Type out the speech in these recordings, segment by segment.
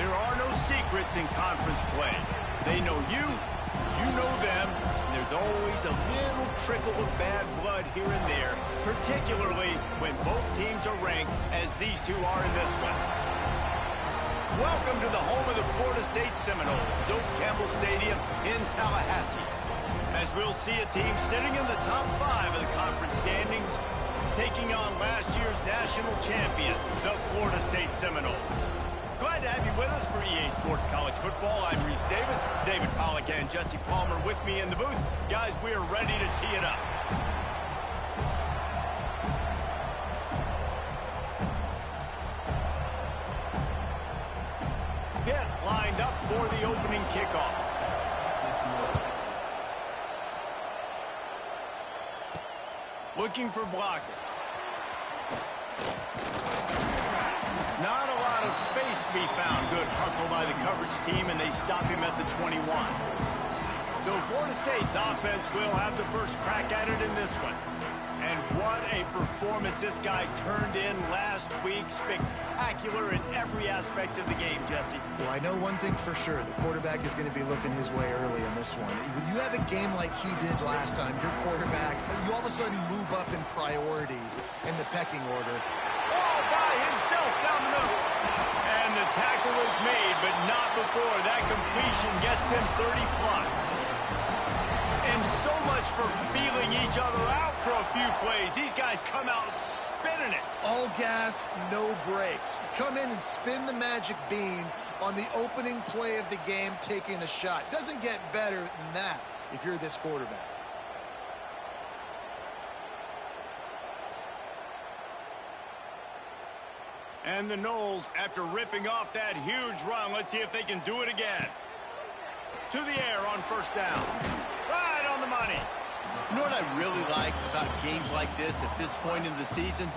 There are no secrets in conference play. They know you, you know them, and there's always a little trickle of bad blood here and there, particularly when both teams are ranked as these two are in this one. Welcome to the home of the Florida State Seminoles, Doak Campbell Stadium in Tallahassee. As we'll see a team sitting in the top 5 of the conference standings, taking on last year's national champion, the Florida State Seminoles. Glad to have you with us for EA Sports College Football. I'm Reese Davis, David Pollack and Jesse Palmer with me in the booth. Guys, we are ready to tee it up. Pitt lined up for the opening kickoff. Looking for blockers. Not a lot of space to be found. Good hustle by the coverage team, and they stop him at the 21. So Florida State's offense will have the first crack at it in this one. And what a performance this guy turned in last week. Spectacular in every aspect of the game, Jesse. Well, I know one thing for sure. The quarterback is going to be looking his way early in this one. When you have a game like he did last time, your quarterback, you all of a sudden move up in priority in the pecking order. Oh, by himself down the middle. And the tackle is made, but not before that completion gets them 30+. And so much for feeling each other out for a few plays. These guys come out spinning it. All gas, no brakes. Come in and spin the magic bean on the opening play of the game, taking a shot. Doesn't get better than that if you're this quarterback. And the Noles, after ripping off that huge run, let's see if they can do it again. To the air on first down. Right on the money. You know what I really like about games like this at this point in the season?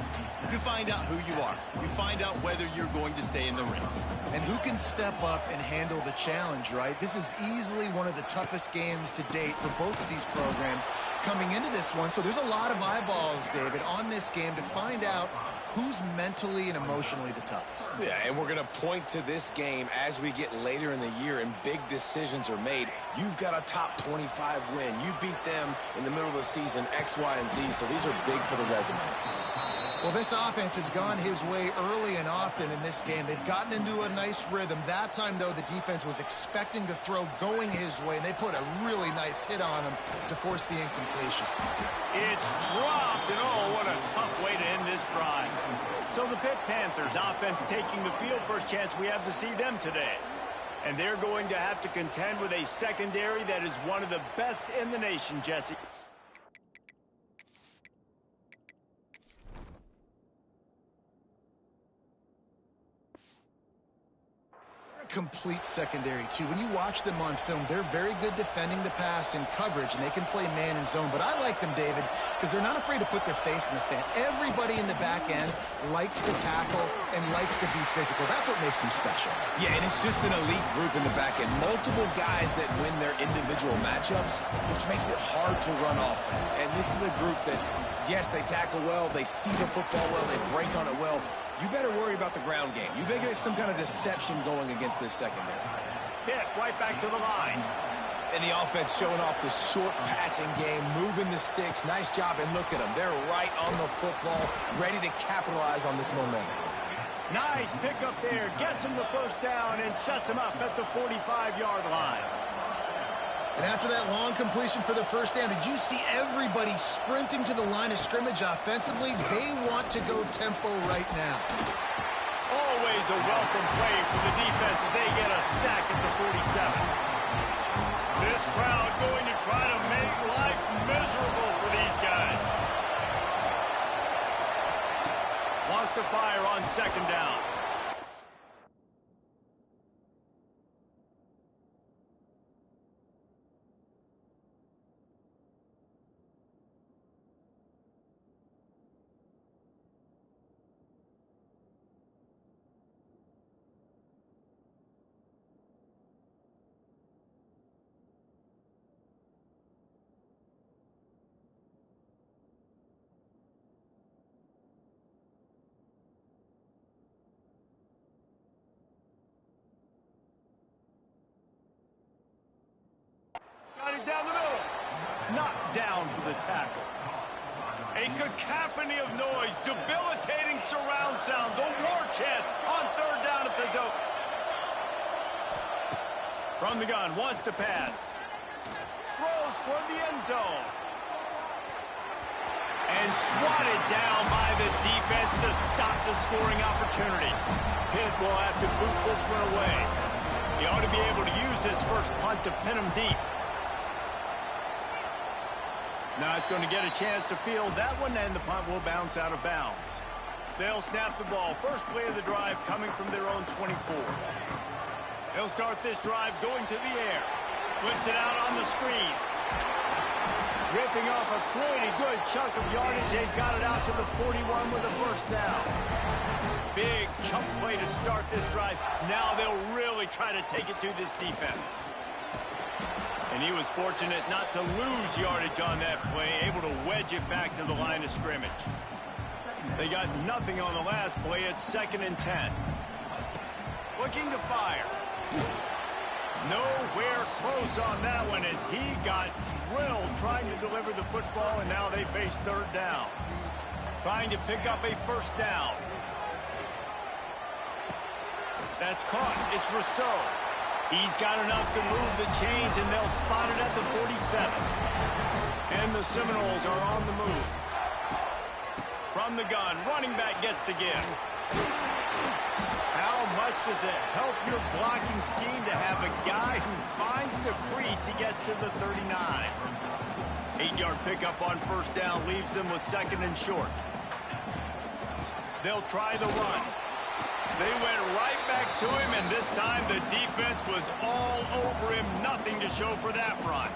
You find out who you are. You find out whether you're going to stay in the race. And who can step up and handle the challenge, right? This is easily one of the toughest games to date for both of these programs coming into this one. So there's a lot of eyeballs, David, on this game to find out who's mentally and emotionally the toughest. Yeah, and we're going to point to this game as we get later in the year and big decisions are made. You've got a top 25 win. You beat them in the middle of the season, X, Y, and Z, so these are big for the resume. Well, this offense has gone his way early and often in this game. They've gotten into a nice rhythm. That time, though, the defense was expecting to throw going his way, and they put a really nice hit on him to force the incompletion. It's dropped, and oh, what a tough way to end this drive. So the Pitt Panthers offense taking the field. First chance we have to see them today. And they're going to have to contend with a secondary that is one of the best in the nation, Jesse. Complete secondary too. When you watch them on film, they're very good defending the pass and coverage, and they can play man and zone. But I like them, David, because they're not afraid to put their face in the fan. Everybody in the back end likes to tackle and likes to be physical. That's what makes them special. Yeah, and it's just an elite group in the back end. Multiple guys that win their individual matchups, which makes it hard to run offense. And this is a group that, yes, they tackle well, they see the football well, they break on it well. You better worry about the ground game. You better get some kind of deception going against this secondary. Pitt right back to the line. And the offense showing off the short passing game, moving the sticks. Nice job, and look at them. They're right on the football, ready to capitalize on this momentum. Nice pick up there. Gets him the first down and sets him up at the 45-yard line. And after that long completion for the first down, did you see everybody sprinting to the line of scrimmage offensively? They want to go tempo right now. Always a welcome play for the defense as they get a sack at the 47. This crowd going to try to make life miserable for these guys. Wants to fire on second down. knocked down for the tackle. A cacophony of noise, debilitating surround sound, the war chant on third down at the dope. From the gun, wants to pass. Throws toward the end zone. And swatted down by the defense to stop the scoring opportunity. Pitt will have to boot this one away. He ought to be able to use this first punt to pin him deep. Not going to get a chance to field that one, and the punt will bounce out of bounds. They'll snap the ball. First play of the drive coming from their own 24. They'll start this drive going to the air. Flips it out on the screen. Ripping off a pretty good chunk of yardage. They've got it out to the 41 with a first down. Big chunk play to start this drive. Now they'll really try to take it to this defense. And he was fortunate not to lose yardage on that play, able to wedge it back to the line of scrimmage. They got nothing on the last play. It's 2nd and 10. Looking to fire. Nowhere close on that one as he got drilled trying to deliver the football, and now they face third down. Trying to pick up a first down. That's caught. It's Rousseau. He's got enough to move the chains, and they'll spot it at the 47. And the Seminoles are on the move. From the gun, running back gets to give. How much does it help your blocking scheme to have a guy who finds the crease? He gets to the 39. 8-yard pickup on first down leaves them with 2nd and short. They'll try the run. They went right back to him, and this time the defense was all over him. Nothing to show for that run.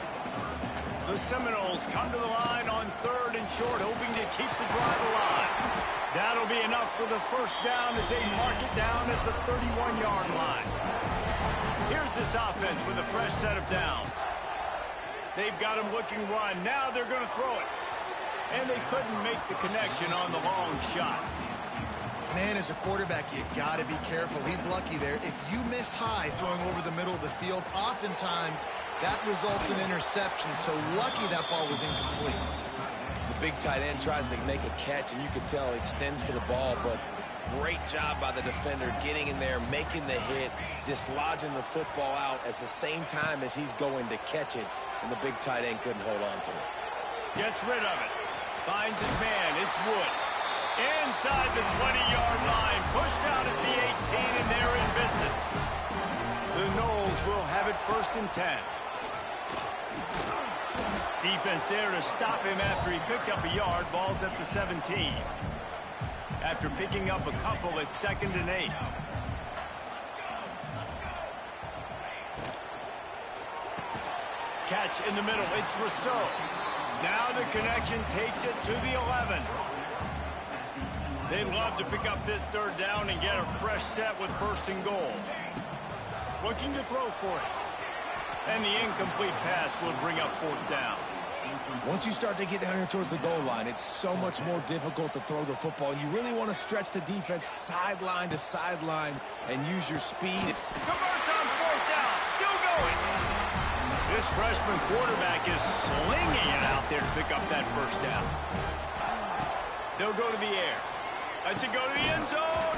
The Seminoles come to the line on 3rd and short, hoping to keep the drive alive. That'll be enough for the first down as they mark it down at the 31-yard line. Here's this offense with a fresh set of downs. They've got him looking run. Now they're going to throw it. And they couldn't make the connection on the long shot. Man, as a quarterback, you got to be careful. He's lucky there. If you miss high throwing over the middle of the field, oftentimes that results in interception. So lucky that ball was incomplete. The big tight end tries to make a catch, and you can tell he extends for the ball, but great job by the defender getting in there, making the hit, dislodging the football out at the same time as he's going to catch it, and the big tight end couldn't hold on to it. Gets rid of it. Finds his man. It's Wood. Inside the 20-yard line, pushed out at the 18, and they're in business. The Noles will have it 1st and 10. Defense there to stop him after he picked up a yard. Ball's at the 17. After picking up a couple, it's 2nd and 8. Catch in the middle. It's Rousseau. Now the connection takes it to the 11. They'd love to pick up this third down and get a fresh set with 1st and goal. Looking to throw for it. And the incomplete pass will bring up 4th down. Once you start to get down here towards the goal line, it's so much more difficult to throw the football. You really want to stretch the defense sideline to sideline and use your speed. Converts on 4th down. Still going. This freshman quarterback is slinging it out there to pick up that first down. They'll go to the air. Let's it go to the end zone.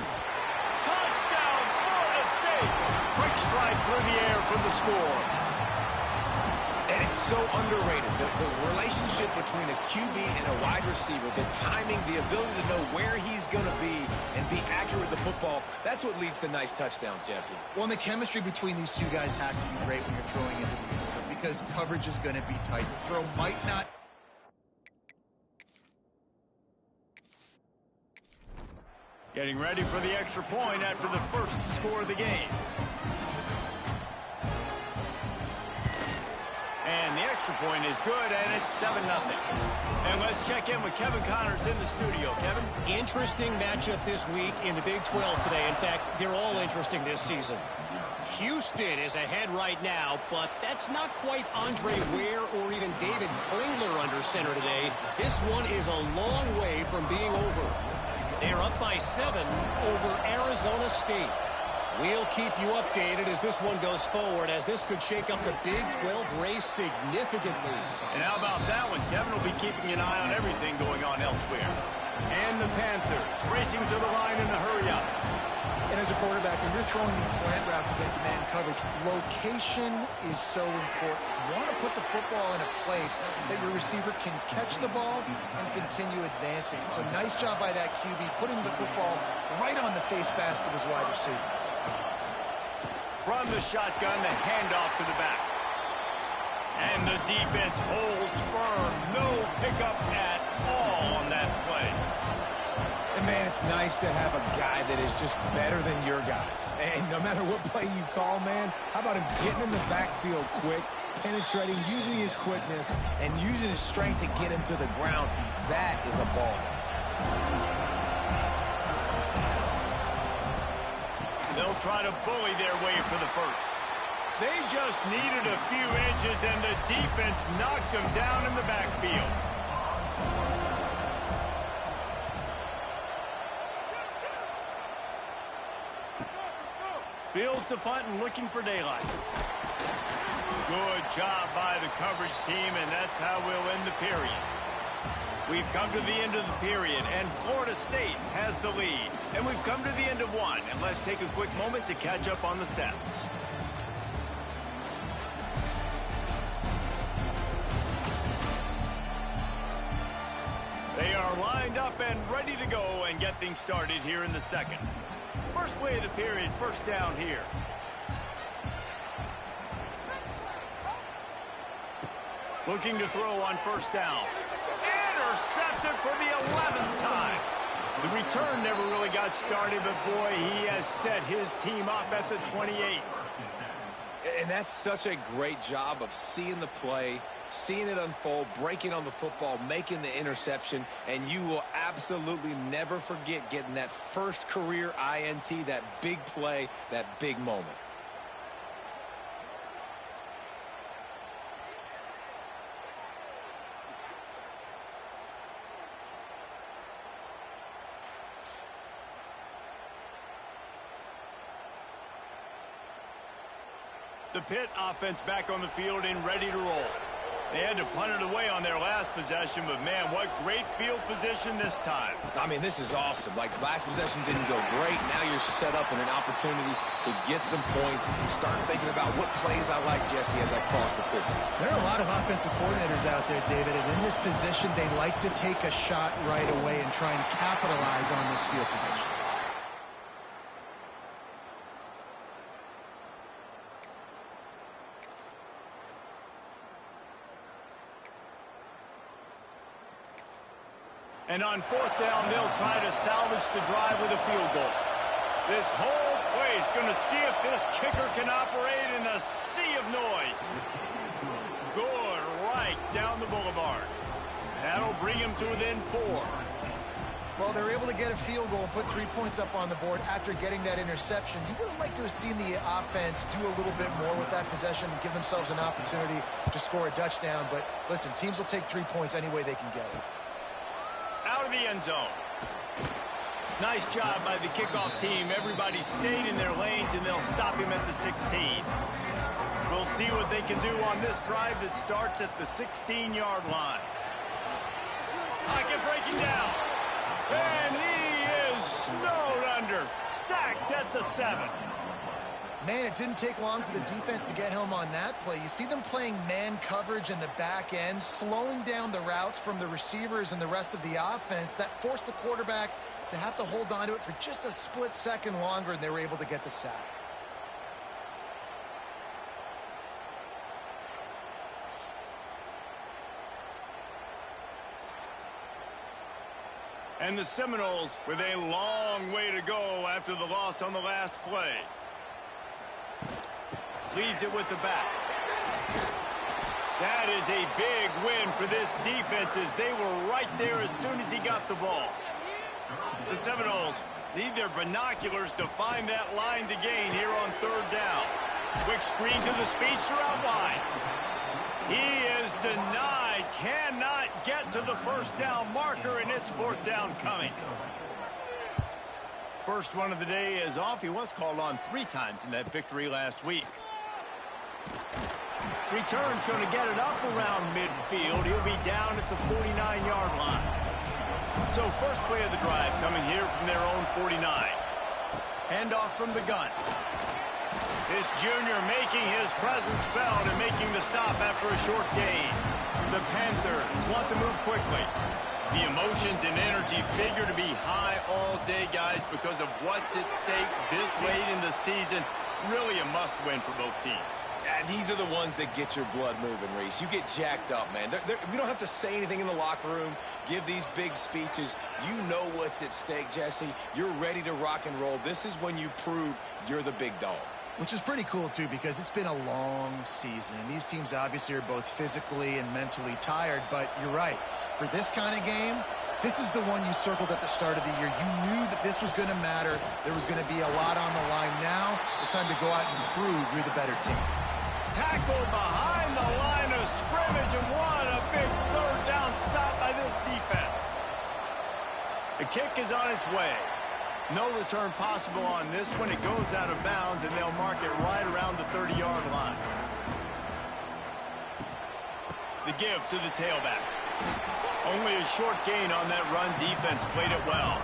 Touchdown, Florida State. Quick strike through the air for the score. And it's so underrated. The relationship between a QB and a wide receiver, the timing, the ability to know where he's going to be and be accurate with the football, that's what leads to nice touchdowns, Jesse. Well, and the chemistry between these two guys has to be great when you're throwing into the end zone because coverage is going to be tight. The throw might not... Getting ready for the extra point after the first score of the game. And the extra point is good, and it's 7-0. And let's check in with Kevin Connors in the studio. Kevin? Interesting matchup this week in the Big 12 today. In fact, they're all interesting this season. Houston is ahead right now, but that's not quite Andre Ware or even David Klingler under center today. This one is a long way from being over. They're up by 7 over Arizona State. We'll keep you updated as this one goes forward, as this could shake up the Big 12 race significantly. And how about that one? Kevin will be keeping an eye on everything going on elsewhere. And the Panthers racing to the line in a hurry-up. And as a quarterback, when you're throwing these slant routes against man coverage, location is so important. You want to put the football in a place that your receiver can catch the ball and continue advancing. So nice job by that QB, putting the football right on the face mask of his wide receiver. From the shotgun, the handoff to the back. And the defense holds firm. No pickup at all on that play. And, man, it's nice to have a guy that is just better than your guys. And no matter what play you call, man, how about him getting in the backfield quick, penetrating, using his quickness, and using his strength to get him to the ground? That is a ball. They'll try to bully their way for the first. They just needed a few inches, and the defense knocked them down in the backfield. Fields the punt and looking for daylight. Good job by the coverage team, and that's how we'll end the period. We've come to the end of the period, and Florida State has the lead. And we've come to the end of one, and let's take a quick moment to catch up on the stats. They are lined up and ready to go and get things started here in the second. First play of the period, first down here. Looking to throw on first down. Intercepted for the 11th time. The return never really got started, but boy, he has set his team up at the 28. And that's such a great job of seeing the play, seeing it unfold, breaking on the football, making the interception, and you will absolutely never forget getting that first career INT, that big play, that big moment. The Pitt offense back on the field and ready to roll. They had to punt it away on their last possession, but man, what great field position this time. I mean, this is awesome. Like, last possession didn't go great. Now you're set up in an opportunity to get some points. Start thinking about what plays I like, Jesse, as I cross the 50. There are a lot of offensive coordinators out there, David, and in this position, they like to take a shot right away and try and capitalize on this field position. And on fourth down, they'll try to salvage the drive with a field goal. This whole play is going to see if this kicker can operate in a sea of noise. Good right down the boulevard. That'll bring him to within 4. Well, they're able to get a field goal and put 3 points up on the board after getting that interception. You would have liked to have seen the offense do a little bit more with that possession and give themselves an opportunity to score a touchdown. But listen, teams will take 3 points any way they can get it. Out of the end zone. Nice job by the kickoff team. Everybody stayed in their lanes, and they'll stop him at the 16. We'll see what they can do on this drive that starts at the 16-yard line. Pocket breaking down. And he is snowed under. Sacked at the 7. Man, it didn't take long for the defense to get home on that play. You see them playing man coverage in the back end, slowing down the routes from the receivers and the rest of the offense. That forced the quarterback to have to hold on to it for just a split second longer, and they were able to get the sack. And the Seminoles with a long way to go after the loss on the last play. Leaves it with the back. That is a big win for this defense, as they were right there as soon as he got the ball. The Seminoles need their binoculars to find that line to gain here on third down. Quick screen to the speedster out wide. He is denied, cannot get to the first down marker, and it's fourth down coming. first one of the day is off. He was called on 3 times in that victory last week. Return's going to get it up around midfield. He'll be down at the 49-yard line. So first play of the drive coming here from their own 49. Handoff from the gun. This junior making his presence felt and making the stop after a short gain. The Panthers want to move quickly. The emotions and energy figure to be high all day, guys, because of what's at stake this late in the season. Really a must-win for both teams. Yeah, these are the ones that get your blood moving, Reese. You get jacked up, man. We don't have to say anything in the locker room, give these big speeches. You know what's at stake, Jesse. You're ready to rock and roll. This is when you prove you're the big dog. Which is pretty cool, too, because it's been a long season. And these teams obviously are both physically and mentally tired. But you're right. For this kind of game, this is the one you circled at the start of the year. You knew that this was going to matter. There was going to be a lot on the line. Now it's time to go out and prove you're the better team. Tackle behind the line of scrimmage, and what a big third down stop by this defense. The kick is on its way. No return possible on this one. It goes out of bounds, and they'll mark it right around the 30-yard line. The give to the tailback. Only a short gain on that run. Defense played it well.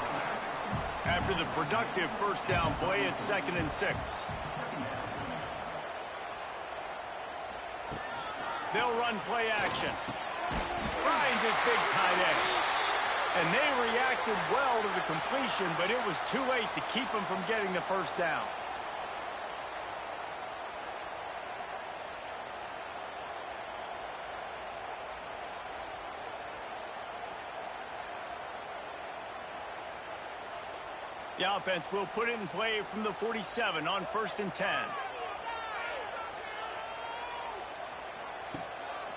After the productive first down play, it's 2nd and 6. They'll run play action. Finds his big tight end. And they reacted well to the completion, but it was too late to keep them from getting the first down. The offense will put it in play from the 47 on 1st and 10.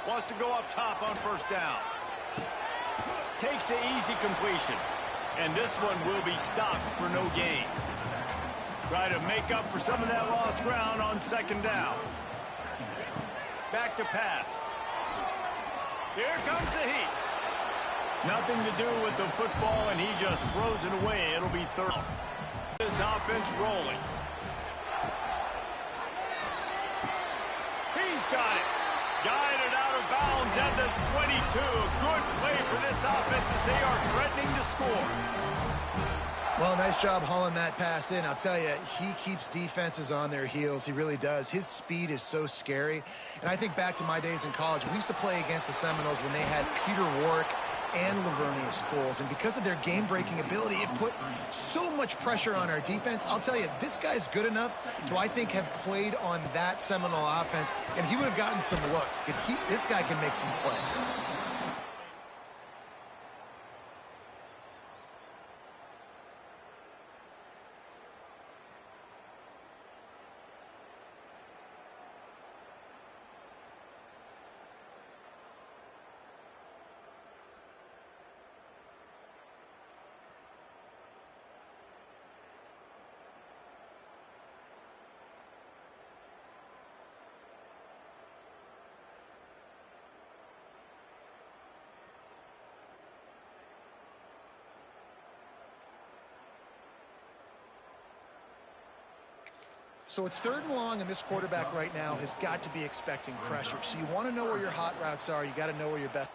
Wants to go up top on first down. Takes the easy completion. And this one will be stopped for no gain. Try to make up for some of that lost ground on 2nd down. Back to pass. Here comes the heat. Nothing to do with the football, and he just throws it away. It'll be 3rd. This offense rolling. He's got it. Guided out of bounds at the 22. A good play for this offense as they are threatening to score. Well, nice job hauling that pass in. I'll tell you, he keeps defenses on their heels. He really does. His speed is so scary. And I think back to my days in college. We used to play against the Seminoles when they had Peter Warrick and Lavernius Schools, and because of their game-breaking ability, it put so much pressure on our defense. I'll tell you, this guy's good enough to, I think, have played on that Seminole offense, and he would have gotten some looks. This guy can make some plays. So it's 3rd and long, and this quarterback right now has got to be expecting pressure. So you want to know where your hot routes are. You got to know where your best.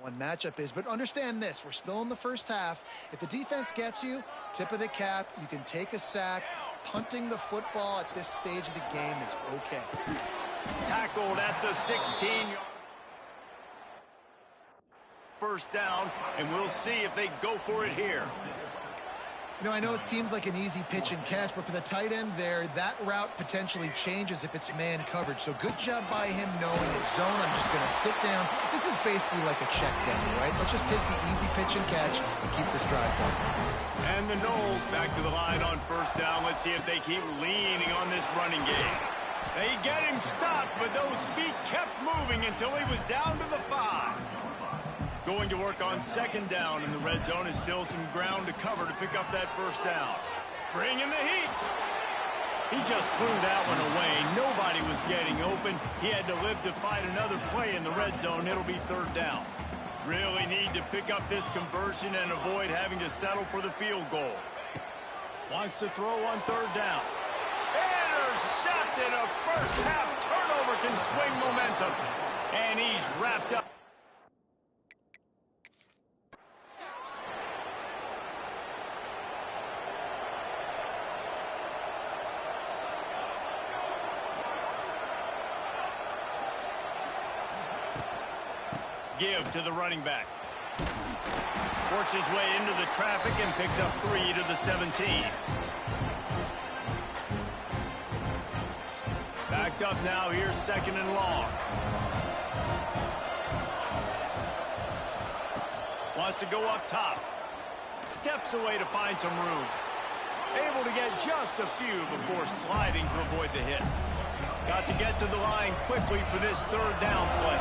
One matchup is, but understand this, we're still in the first half. If the defense gets you, tip of the cap, you can take a sack. Punting the football at this stage of the game is okay. Tackled at the 16-yard. First down, and we'll see if they go for it here. You know, I know it seems like an easy pitch and catch, but for the tight end there, that route potentially changes if it's man coverage. So good job by him knowing it's zone. I'm just going to sit down. This is basically like a check down, right? Let's just take the easy pitch and catch and keep this drive going. And the Knowles back to the line on first down. Let's see if they keep leaning on this running game. They get him stopped, but those feet kept moving until he was down to the 5. Going to work on second down, and the red zone is still some ground to cover to pick up that first down. Bringing the heat. He just threw that one away. Nobody was getting open. He had to live to fight another play in the red zone. It'll be third down. Really need to pick up this conversion and avoid having to settle for the field goal. Wants to throw on third down. Intercepted. A first half turnover can swing momentum. And he's wrapped up. Give to the running back. Works his way into the traffic and picks up 3 to the 17. Backed up now. Here's second and long. Wants to go up top. Steps away to find some room. Able to get just a few before sliding to avoid the hits. Got to get to the line quickly for this third down play.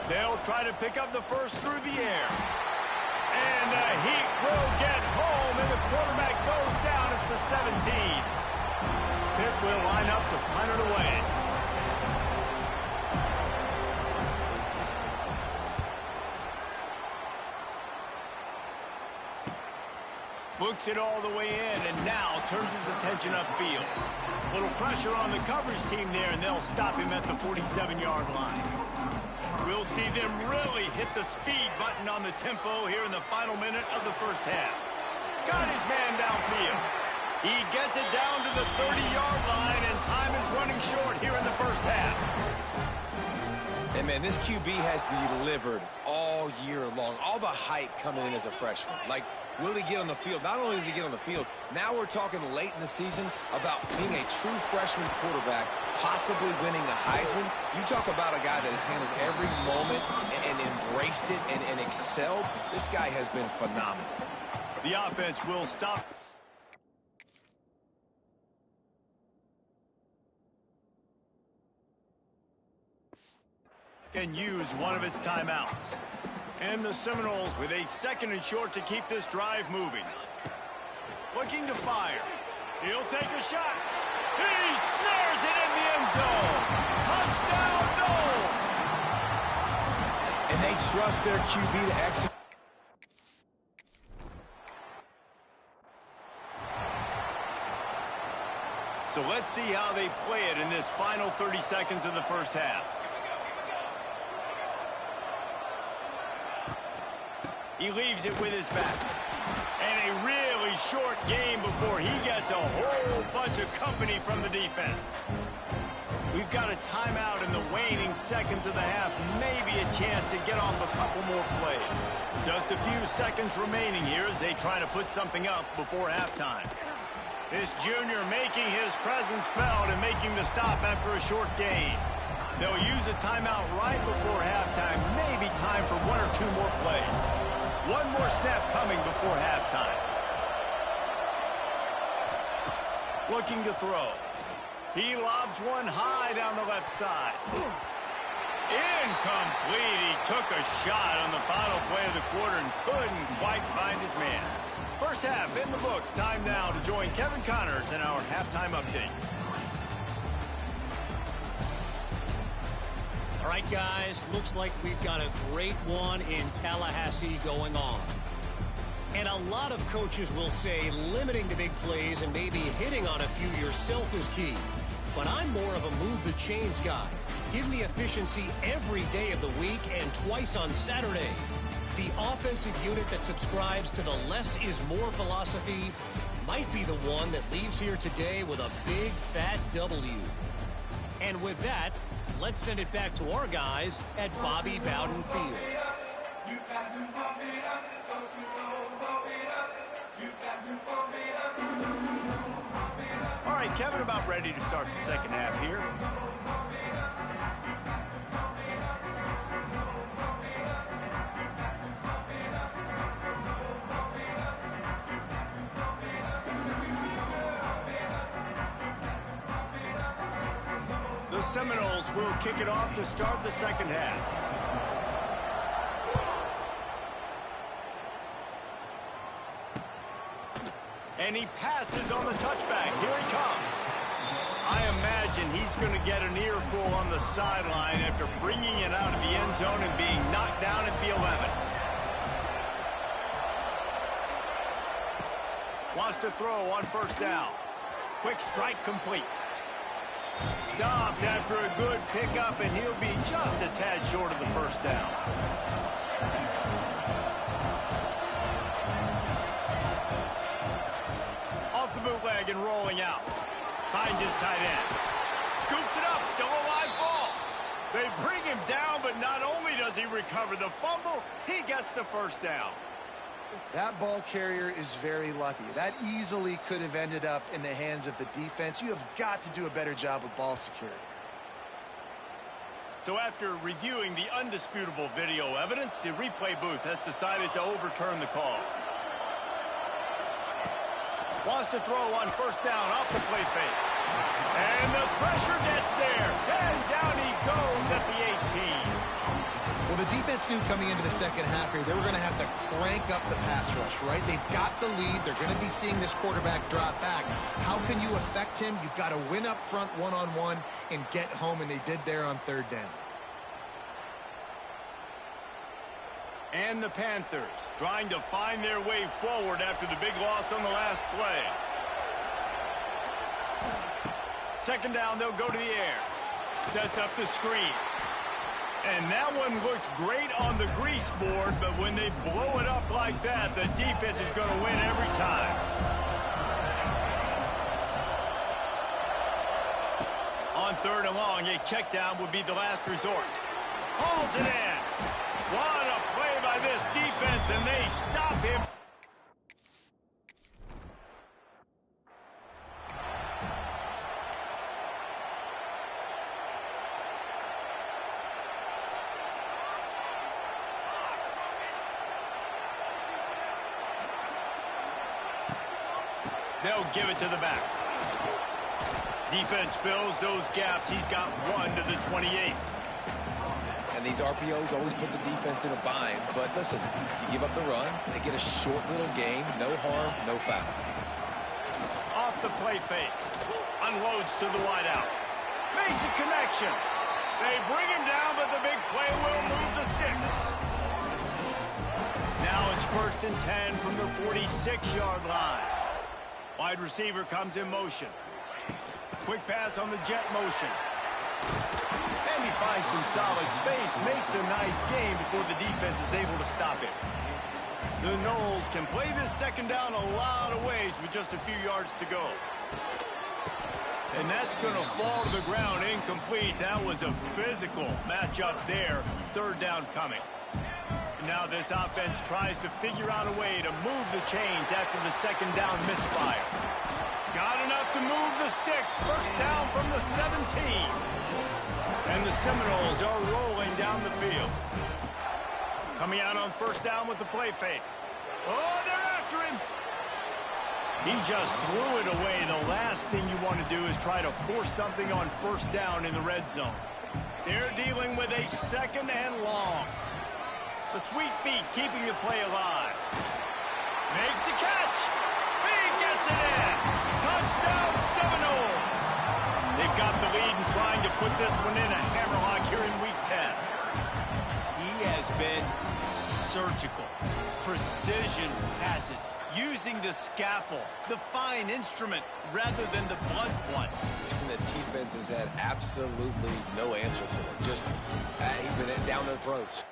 They'll try to pick up the first through the air. And the heat will get home, and the quarterback goes down at the 17. Pitt will line up to punt it away. Looks it all the way in, and now turns his attention upfield. Little pressure on the coverage team there, and they'll stop him at the 47-yard line. We'll see them really hit the speed button on the tempo here in the final minute of the first half. Got his man downfield. He gets it down to the 30-yard line, and time is running short here in the first half. And, man, this QB has delivered all year long. All the hype coming in as a freshman. Like, will he get on the field? Not only does he get on the field, now we're talking late in the season about being a true freshman quarterback, possibly winning a Heisman. You talk about a guy that has handled every moment and embraced it and excelled. This guy has been phenomenal. The offense will stop. And use one of its timeouts. And the Seminoles with a second and short to keep this drive moving. Looking to fire. He'll take a shot. He snares it in the end zone. Touchdown, Knowles. And they trust their QB to execute. So let's see how they play it in this final 30 seconds of the first half. He leaves it with his back. And a really short game before he gets a whole bunch of company from the defense. We've got a timeout in the waning seconds of the half. Maybe a chance to get off a couple more plays. Just a few seconds remaining here as they try to put something up before halftime. This junior making his presence felt and making the stop after a short gain. They'll use a timeout right before halftime. Maybe time for 1 or 2 more plays. One more snap coming before halftime. Looking to throw. He lobs one high down the left side. Incomplete. He took a shot on the final play of the quarter and couldn't quite find his man. First half in the books. Time now to join Kevin Connors in our halftime update. All right, guys, looks like we've got a great one in Tallahassee going on. And a lot of coaches will say limiting the big plays and maybe hitting on a few yourself is key. But I'm more of a move the chains guy. Give me efficiency every day of the week and twice on Saturday. The offensive unit that subscribes to the less is more philosophy might be the one that leaves here today with a big fat W. And with that, let's send it back to our guys at Bobby Bowden Field. All right, Kevin, about ready to start the second half here. The Seminoles will kick it off to start the second half. And he passes on the touchback. Here he comes. I imagine he's going to get an earful on the sideline after bringing it out of the end zone and being knocked down at the 11. Wants to throw on first down. Quick strike complete. Stopped after a good pickup, and he'll be just a tad short of the first down. Off the bootleg and rolling out. Finds his tight end. Scoops it up, still a live ball. They bring him down, but not only does he recover the fumble, he gets the first down. That ball carrier is very lucky. That easily could have ended up in the hands of the defense. You have got to do a better job with ball security. So after reviewing the undisputable video evidence, the replay booth has decided to overturn the call. Wants to throw on first down off the play fake. And the pressure gets there. And down he goes at the 18. Well, the defense knew coming into the second half here they were going to have to crank up the pass rush, right? They've got the lead. They're going to be seeing this quarterback drop back. How can you affect him? You've got to win up front one-on-one and get home, and they did there on third down. And the Panthers trying to find their way forward after the big loss on the last play. Second down, they'll go to the air. Sets up the screen. And that one looked great on the grease board, but when they blow it up like that, the defense is going to win every time. On third and long, a check down would be the last resort. Hauls it in. What a play by this defense, and they stop him. They'll give it to the back. Defense fills those gaps. He's got one to the 28th. And these RPOs always put the defense in a bind. But listen, you give up the run, they get a short little gain, no harm, no foul. Off the play fake. Unloads to the wideout. Makes a connection. They bring him down, but the big play will move the sticks. Now it's 1st and 10 from the 46-yard line. Wide receiver comes in motion. Quick pass on the jet motion. And he finds some solid space, makes a nice game before the defense is able to stop it. The Noles can play this second down a lot of ways with just a few yards to go. And that's going to fall to the ground incomplete. That was a physical matchup there. Third down coming. Now this offense tries to figure out a way to move the chains after the second down misfire. Got enough to move the sticks. First down from the 17. And the Seminoles are rolling down the field. Coming out on first down with the play fake. Oh, they're after him. He just threw it away. The last thing you want to do is try to force something on first down in the red zone. They're dealing with a second and long. The sweet feet keeping the play alive. Makes the catch. He gets it in. Touchdown Seminoles. They've got the lead and trying to put this one in a hammerlock here in Week 10. He has been surgical. Precision passes. Using the scalpel, the fine instrument, rather than the blunt one. And the defense has had absolutely no answer for it. Just, he's been down their throats.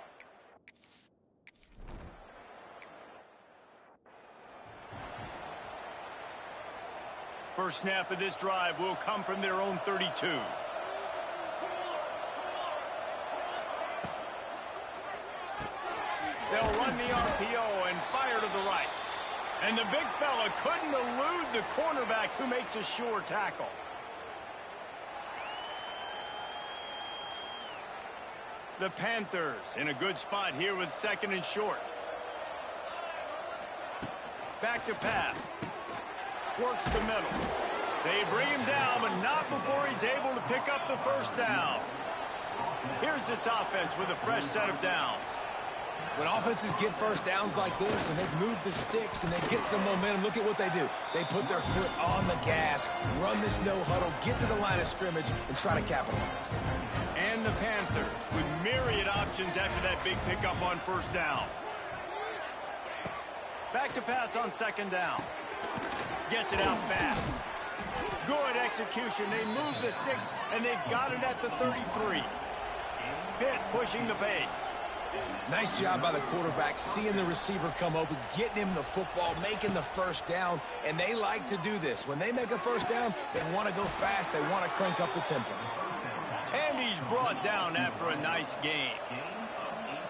First snap of this drive will come from their own 32. They'll run the RPO and fire to the right. And the big fella couldn't elude the cornerback who makes a sure tackle. The Panthers in a good spot here with 2nd and short. Back to pass. Works the middle. They bring him down, but not before he's able to pick up the first down. Here's this offense with a fresh set of downs. When offenses get first downs like this and they've moved the sticks and they get some momentum, look at what they do. They put their foot on the gas, run this no-huddle, get to the line of scrimmage, and try to capitalize. And the Panthers with myriad options after that big pickup on first down. Back to pass on 2nd down. Gets it out fast. Good execution. They move the sticks, and they've got it at the 33. Pitt pushing the pace. Nice job by the quarterback, seeing the receiver come open, getting him the football, making the first down, and they like to do this. When they make a first down, they want to go fast. They want to crank up the tempo. And he's brought down after a nice game.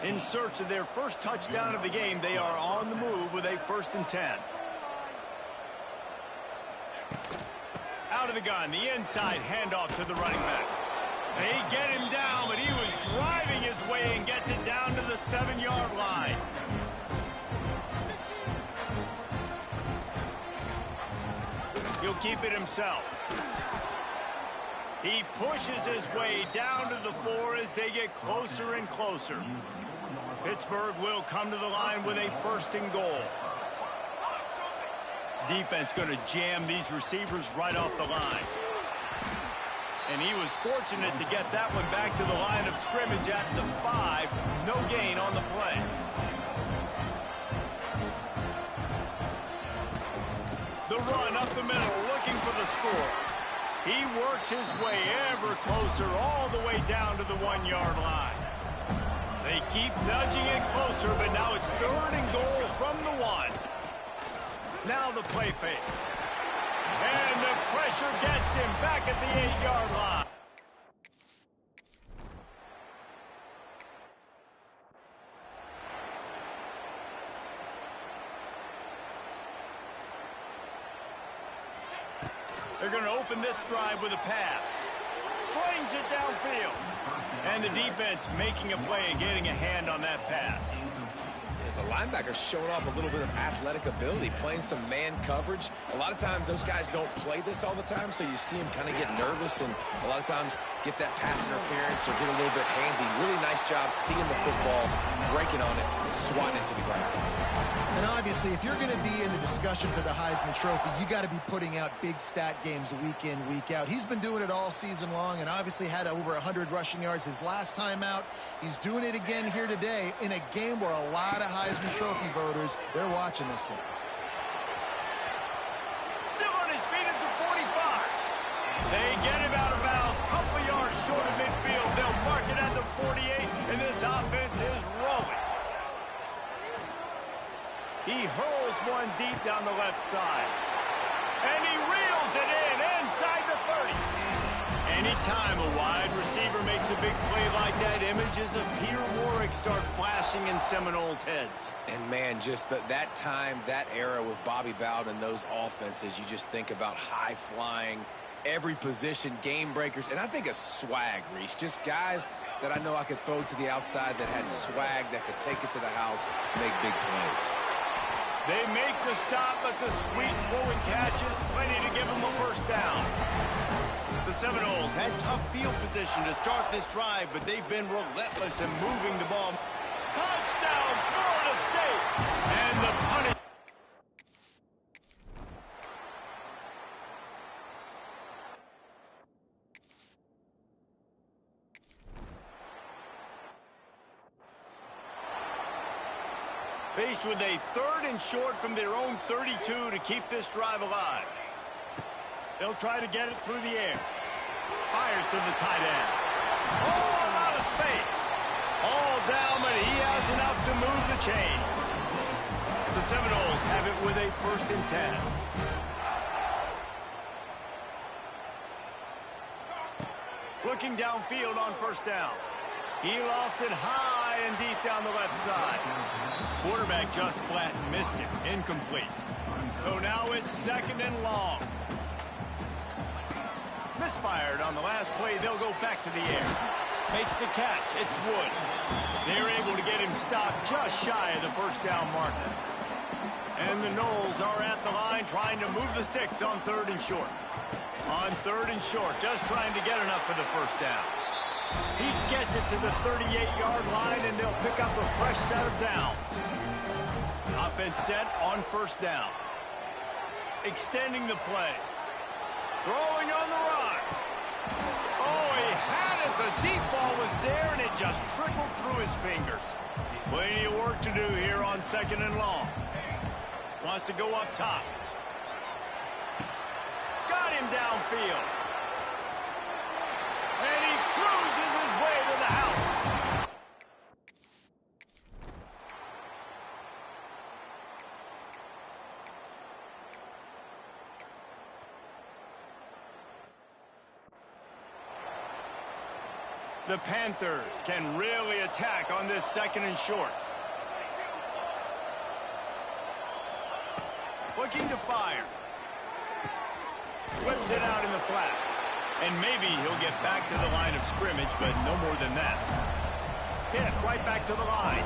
In search of their first touchdown of the game, they are on the move with a 1st and 10. Out of the gun, the inside handoff to the running back. They get him down, but he was driving his way and gets it down to the 7-yard line. He'll keep it himself. He pushes his way down to the 4 as they get closer and closer. Pittsburgh will come to the line with a 1st and goal. Defense going to jam these receivers right off the line. And he was fortunate to get that one back to the line of scrimmage at the 5. No gain on the play. The run up the middle, looking for the score. He works his way ever closer all the way down to the 1-yard line. They keep nudging it closer, but now it's 3rd and goal from the 1. Now the play fake. And the pressure gets him back at the 8-yard line. They're going to open this drive with a pass. Slings it downfield. And the defense making a play and getting a hand on that pass. The linebacker's showing off a little bit of athletic ability, playing some man coverage. A lot of times those guys don't play this all the time, so you see him kind of get nervous and a lot of times get that pass interference or get a little bit handsy. Really nice job seeing the football, breaking on it, and swatting it to the ground. And obviously, if you're going to be in the discussion for the Heisman Trophy, you got to be putting out big stat games week in, week out. He's been doing it all season long and obviously had over 100 rushing yards his last time out. He's doing it again here today in a game where a lot of Heisman Trophy voters, they're watching this one. Still on his feet at the 45. They get him out of bounds, couple of yards short of midfield. They'll mark it at the 48, and this offense is rolling. He hurls one deep down the left side. And he reels it in inside the 30. Anytime a wide receiver makes a big play like that, images of Peter Warwick start flashing in Seminoles' heads. And, man, just that time, that era with Bobby Bowden and those offenses, you just think about high-flying, every position, game breakers, and I think a swag, Reese. Just guys that I know I could throw to the outside that had swag, that could take it to the house, make big plays. They make the stop, but the sweet blowing catch is plenty to give them a first down. The Seminoles had tough field position to start this drive, but they've been relentless in moving the ball. Touchdown, Florida State! And the punish. Faced with a 3rd and short from their own 32 to keep this drive alive. They'll try to get it through the air. Fires to the tight end. Oh, out of space. All down, but he has enough to move the chains. The Seminoles have it with a 1st and 10. Looking downfield on first down. He lost it high and deep down the left side. Quarterback just flat missed it. Incomplete. So now it's 2nd and long. Misfired on the last play. They'll go back to the air. Makes the catch. It's Wood. They're able to get him stopped just shy of the first down marker. And the Noles are at the line trying to move the sticks on 3rd and short. On 3rd and short, just trying to get enough for the first down. He gets it to the 38-yard line, and they'll pick up a fresh set of downs. Offense set on 1st down. Extending the play. Throwing on the run. Oh, he had it. The deep ball was there, and it just trickled through his fingers. Plenty of work to do here on 2nd and long. Wants to go up top. Got him downfield. And he cruises his way to the house. The Panthers can really attack on this 2nd and short. Looking to fire. Whips it out in the flat. And maybe he'll get back to the line of scrimmage, but no more than that. Hit right back to the line.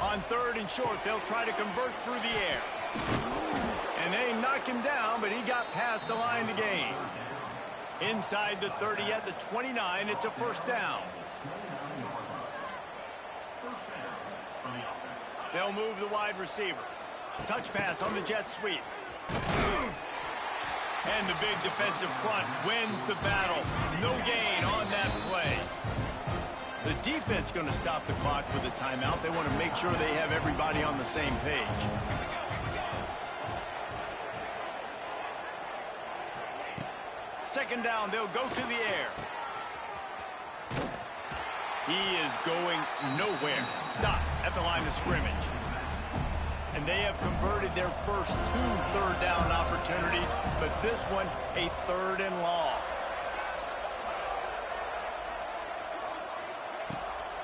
On 3rd and short, they'll try to convert through the air. And they knock him down, but he got past the line to gain. Inside the 30 at the 29, it's a 1st down. They'll move the wide receiver. Touch pass on the jet sweep. And the big defensive front wins the battle. No gain on that play. The defense going to stop the clock with a timeout. They want to make sure they have everybody on the same page. Second down, they'll go to the air. He is going nowhere. Stop at the line of scrimmage. And they have converted their first 2 3rd down opportunities, but this one a 3rd and long.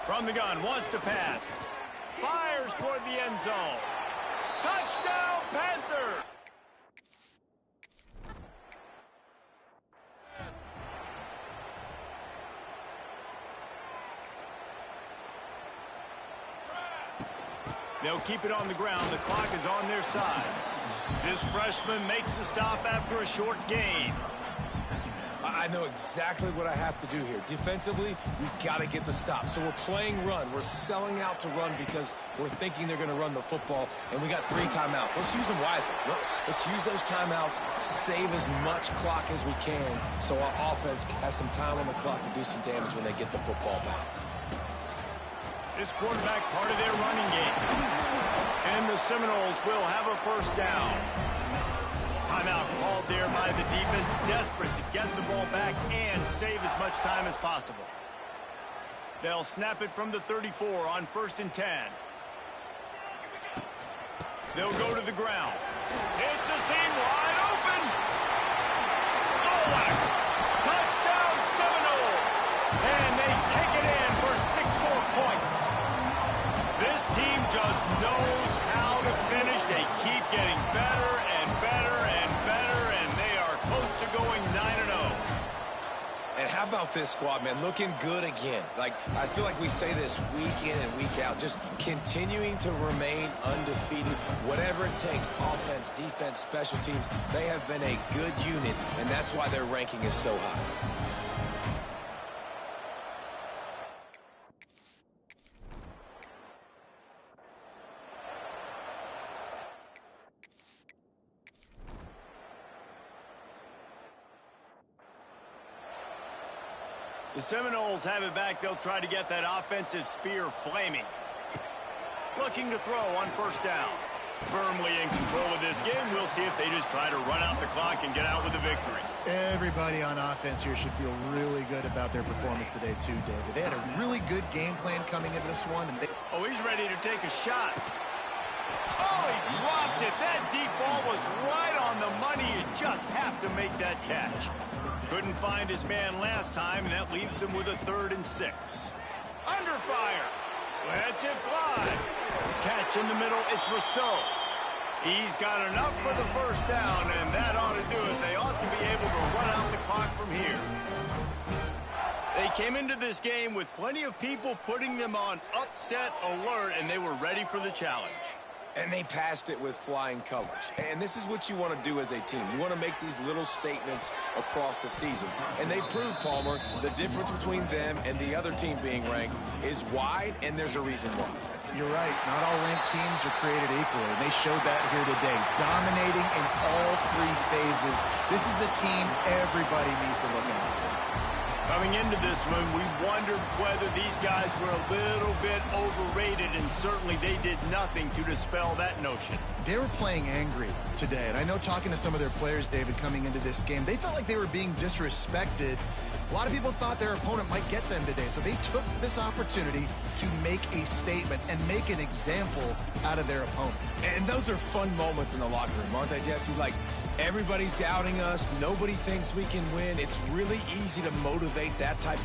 From the gun, wants to pass. Fires toward the end zone. Touchdown, Panthers! They'll keep it on the ground. The clock is on their side. This freshman makes the stop after a short gain. I know exactly what I have to do here. Defensively, we've got to get the stop. So we're playing run. We're selling out to run because we're thinking they're going to run the football, and we got 3 timeouts. Let's use them wisely. Let's use those timeouts, save as much clock as we can so our offense has some time on the clock to do some damage when they get the football back. This quarterback part of their running game. And the Seminoles will have a 1st down. Timeout called there by the defense, desperate to get the ball back and save as much time as possible. They'll snap it from the 34 on 1st and 10. They'll go to the ground. It's a seam wide open. Oh, touchdown Seminoles. And they take it in for 6 more points. This team just knows how to finish. They keep getting better and better and better, and they are close to going 9-0. And how about this squad, man? Looking good again. I feel like we say this week in and week out, just continuing to remain undefeated. Whatever it takes, offense, defense, special teams, they have been a good unit, and that's why their ranking is so high. The Seminoles have it back. They'll try to get that offensive spear flaming. Looking to throw on 1st down. Firmly in control of this game. We'll see if they just try to run out the clock and get out with a victory. Everybody on offense here should feel really good about their performance today too, David. They had a really good game plan coming into this one. And oh, he's ready to take a shot. Oh, he dropped it. That deep ball was right on the money. You just have to make that catch. Couldn't find his man last time, and that leaves him with a 3rd and 6. Under fire. Lets it fly. Catch in the middle. It's Rousseau. He's got enough for the first down, and that ought to do it. They ought to be able to run out the clock from here. They came into this game with plenty of people putting them on upset alert, and they were ready for the challenge. And they passed it with flying colors. And this is what you want to do as a team. You want to make these little statements across the season. And they proved, Palmer, the difference between them and the other team being ranked is wide, and there's a reason why. You're right. Not all ranked teams are created equally. They showed that here today, dominating in all 3 phases. This is a team everybody needs to look at. Coming into this one, we wondered whether these guys were a little bit overrated, and certainly they did nothing to dispel that notion. They were playing angry today, and I know talking to some of their players, David, coming into this game, they felt like they were being disrespected. A lot of people thought their opponent might get them today, so they took this opportunity to make a statement and make an example out of their opponent. And those are fun moments in the locker room, aren't they, Jesse? Like, everybody's doubting us. Nobody thinks we can win. It's really easy to motivate that type